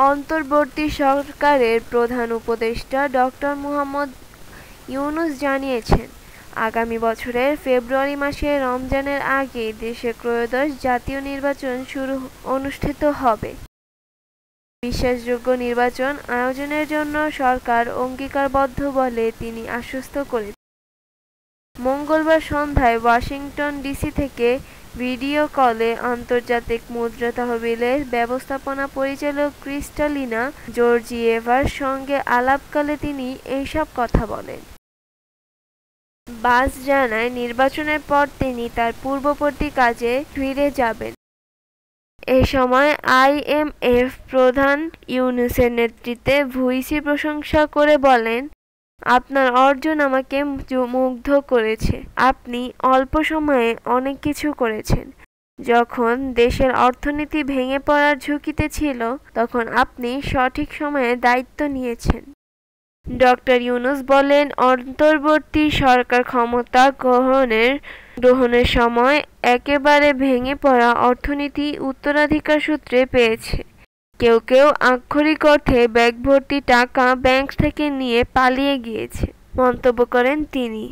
অন্তর্বর্তী সরকারের প্রধান উপদেষ্টা ডক্টর মুহাম্মদ ইউনূস জানিয়েছেন, আগামী বছরের ফেব্রুয়ারি মাসে রমজানের আগে দেশে ত্রয়োদশ জাতীয় নির্বাচন অনুষ্ঠিত হবে। বিশ্বাসযোগ্য নির্বাচন আয়োজনের জন্য সরকার অঙ্গীকারবদ্ধ বলে তিনি আশ্বস্ত করেছেন। মঙ্গলবার সন্ধ্যায় ওয়াশিংটন ডিসি থেকে ভিডিও কলে আন্তর্জাতিক মুদ্রা তহবিলের ব্যবস্থাপনা পরিচালক ক্রিস্টালিনা জর্জিয়েভার সঙ্গে আলাপকালে তিনি এইসব কথা বলেন। বাস জানায়, নির্বাচনের পর তিনি তার পূর্ববর্তী কাজে ফিরে যাবেন। এ সময় আইএমএফ প্রধান ইউনূসের নেতৃত্বে ভূয়সী প্রশংসা করে বলেন, আপনার অর্জন আমাকে মুগ্ধ করেছে। আপনি অল্প সময়ে অনেক কিছু করেছেন। যখন দেশের অর্থনীতি ভেঙে পড়ার ঝুঁকিতে ছিল, তখন আপনি সঠিক সময়ে দায়িত্ব নিয়েছেন। ডক্টর ইউনূস বলেন, অন্তর্বর্তী সরকার ক্ষমতা গ্রহণের সময় একেবারে ভেঙে পড়া অর্থনীতি উত্তরাধিকার সূত্রে পেয়েছে। কেউ কেউ আক্ষরিক অর্থে ব্যাগ ভর্তি টাকা ব্যাংক থেকে নিয়ে পালিয়ে গিয়েছে, মন্তব্য করেন তিনি।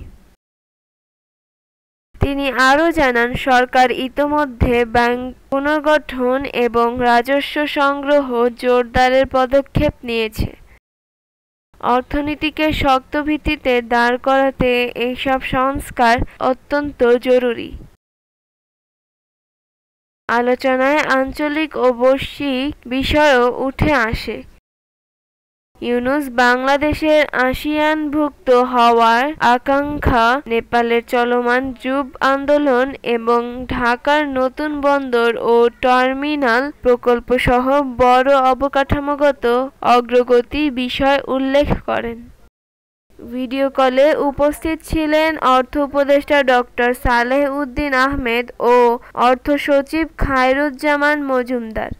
তিনি আরও জানান, সরকার ইতোমধ্যে ব্যাংক পুনর্গঠন এবং রাজস্ব সংগ্রহ জোরদারের পদক্ষেপ নিয়েছে। অর্থনীতিকে শক্ত ভিত্তিতে দাঁড় করাতে এইসব সংস্কার অত্যন্ত জরুরি। আলোচনায় আঞ্চলিক ও বৈশ্বিক বিষয়ও উঠে আসে। ইউনূস বাংলাদেশের আসিয়ানভুক্ত হওয়ার আকাঙ্ক্ষা, নেপালের চলমান যুব আন্দোলন এবং ঢাকার নতুন বন্দর ও টার্মিনাল প্রকল্পসহ বড় অবকাঠামোগত অগ্রগতির বিষয় উল্লেখ করেন। ভিডিও কলে উপস্থিত ছিলেন অর্থ উপদেষ্টা ডক্টর সালেহ উদ্দিন আহমেদ ও অর্থ সচিব খায়রুজ্জামান মজুমদার।